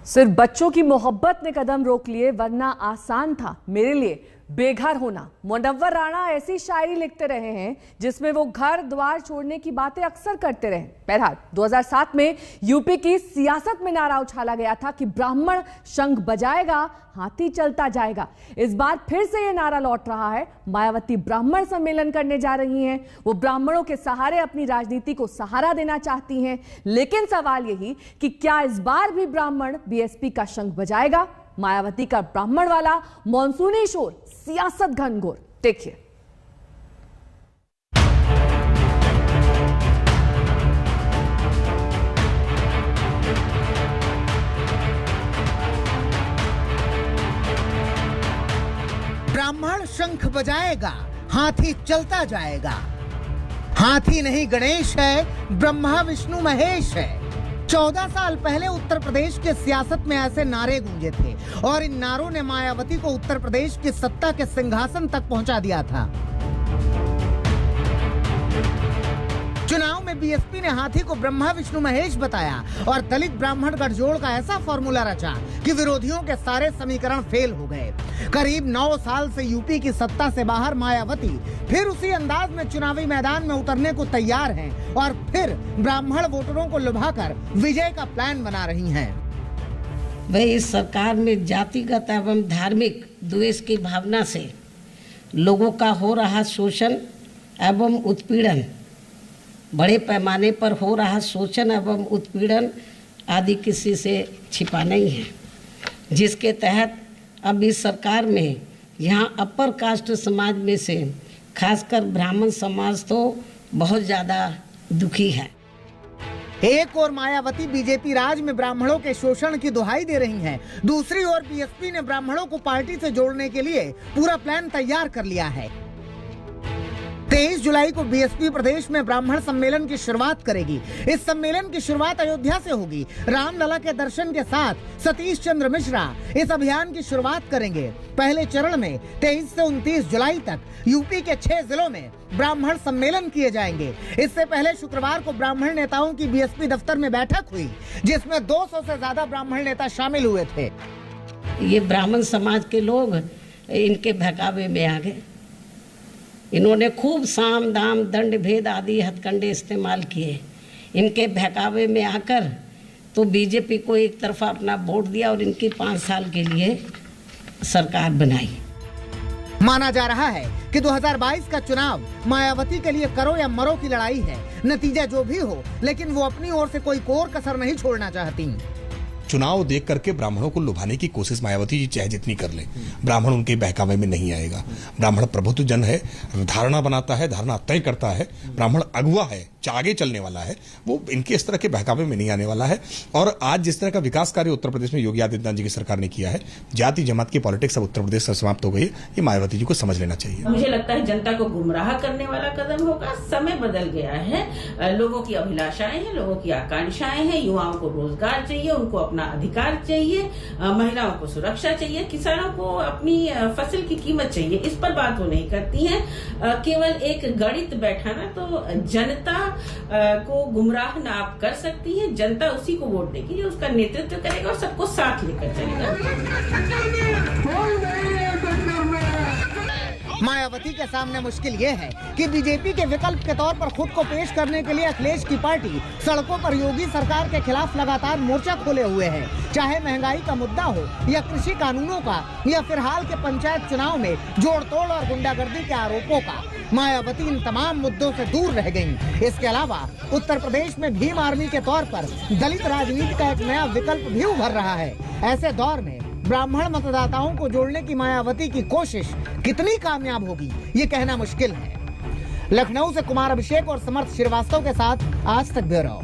सिर्फ बच्चों की मोहब्बत ने कदम रोक लिए, वरना आसान था मेरे लिए बेघर होना। मुनव्वर राणा ऐसी शायरी लिखते रहे हैं जिसमें वो घर द्वार छोड़ने की बातें अक्सर करते रहे। बहरहाल 2007 में यूपी की सियासत में नारा उछाला गया था कि ब्राह्मण शंख बजाएगा, हाथी चलता जाएगा। इस बार फिर से ये नारा लौट रहा है। मायावती ब्राह्मण सम्मेलन करने जा रही हैं। वो ब्राह्मणों के सहारे अपनी राजनीति को सहारा देना चाहती हैं, लेकिन सवाल यही कि क्या इस बार भी ब्राह्मण बीएसपी का शंख बजाएगा? मायावती का ब्राह्मण वाला मॉनसूनी शोर, सियासत घनघोर, देखिए। ब्राह्मण शंख बजाएगा, हाथी चलता जाएगा। हाथी नहीं गणेश है, ब्रह्मा विष्णु महेश है। 14 साल पहले उत्तर प्रदेश के सियासत में ऐसे नारे गूंजे थे और इन नारों ने मायावती को उत्तर प्रदेश की सत्ता के सिंहासन तक पहुंचा दिया था। चुनाव में बीएसपी ने हाथी को ब्रह्मा विष्णु महेश बताया और दलित ब्राह्मण गठजोड़ का ऐसा फॉर्मूला रचा कि विरोधियों के सारे समीकरण फेल हो गए। करीब 9 साल से यूपी की सत्ता से बाहर मायावती फिर उसी अंदाज में चुनावी मैदान में उतरने को तैयार हैं और फिर ब्राह्मण वोटरों को लुभाकर विजय का प्लान बना रही हैं। वह इस सरकार में जातिगत एवं धार्मिक द्वेष की भावना से लोगों का हो रहा शोषण एवं उत्पीड़न, बड़े पैमाने पर हो रहा शोषण एवं उत्पीड़न आदि किसी से छिपा नहीं है, जिसके तहत अब इस सरकार में यहाँ अपर कास्ट समाज में से खासकर ब्राह्मण समाज तो बहुत ज़्यादा दुखी है। एक और मायावती बीजेपी राज में ब्राह्मणों के शोषण की दुहाई दे रही हैं, दूसरी ओर बीएसपी ने ब्राह्मणों को पार्टी से जोड़ने के लिए पूरा प्लान तैयार कर लिया है। 23 जुलाई को बीएसपी प्रदेश में ब्राह्मण सम्मेलन की शुरुआत करेगी। इस सम्मेलन की शुरुआत अयोध्या से होगी। रामलला के दर्शन के साथ सतीश चंद्र मिश्रा इस अभियान की शुरुआत करेंगे। पहले चरण में 23 से 29 जुलाई तक यूपी के 6 जिलों में ब्राह्मण सम्मेलन किए जाएंगे। इससे पहले शुक्रवार को ब्राह्मण नेताओं की बीएसपी दफ्तर में बैठक हुई, जिसमें 200 से ज्यादा ब्राह्मण नेता शामिल हुए थे। ये ब्राह्मण समाज के लोग इनके बहकावे में आ गए। इन्होंने खूब साम दाम दंड भेद आदि हथकंडे इस्तेमाल किए। इनके बहकावे में आकर तो बीजेपी को एक तरफा अपना वोट दिया और इनकी 5 साल के लिए सरकार बनाई। माना जा रहा है कि 2022 का चुनाव मायावती के लिए करो या मरो की लड़ाई है। नतीजा जो भी हो, लेकिन वो अपनी ओर से कोई कोर कसर नहीं छोड़ना चाहती। चुनाव देख करके ब्राह्मणों को लुभाने की कोशिश मायावती जी चाहे जितनी कर ले, ब्राह्मण उनके बहकावे में नहीं आएगा। ब्राह्मण प्रभुत्व जन है, धारणा बनाता है, धारणा तय करता है। ब्राह्मण अगुआ है, आगे चलने वाला है, वो इनके इस तरह के बहकावे में नहीं आने वाला है। और आज जिस तरह का विकास कार्य उत्तर प्रदेश में योगी आदित्यनाथ जी की सरकार ने किया है, जाति जमात की पॉलिटिक्स अब उत्तर प्रदेश से समाप्त हो गई है। ये मायावती जी को समझ लेना चाहिए। मुझे लगता है जनता को गुमराह करने वाला कदम होगा। समय बदल गया है, लोगों की अभिलाषाएं हैं, लोगों की आकांक्षाएं हैं। युवाओं को रोजगार चाहिए, उनको अपना अधिकार चाहिए, महिलाओं को सुरक्षा चाहिए, किसानों को अपनी फसल की कीमत चाहिए। इस पर बात वो नहीं करती है। केवल एक गणित बैठाना, तो जनता को गुमराह ना आप कर सकती है। जनता उसी को वोट देगी जो उसका नेतृत्व करेगा और सबको साथ लेकर चलेगा। मायावती के सामने मुश्किल ये है कि बीजेपी के विकल्प के तौर पर खुद को पेश करने के लिए अखिलेश की पार्टी सड़कों पर योगी सरकार के खिलाफ लगातार मोर्चा खोले हुए है। चाहे महंगाई का मुद्दा हो या कृषि कानूनों का या फिर हाल के पंचायत चुनाव में जोड़ तोड़ और गुंडागर्दी के आरोपों का, मायावती इन तमाम मुद्दों से दूर रह गयी। इसके अलावा उत्तर प्रदेश में भीम आर्मी के तौर पर दलित राजनीति का एक नया विकल्प भी उभर रहा है। ऐसे दौर में ब्राह्मण मतदाताओं को जोड़ने की मायावती की कोशिश कितनी कामयाब होगी, ये कहना मुश्किल है। लखनऊ से कुमार अभिषेक और समर्थ श्रीवास्तव के साथ आज तक ब्यूरो।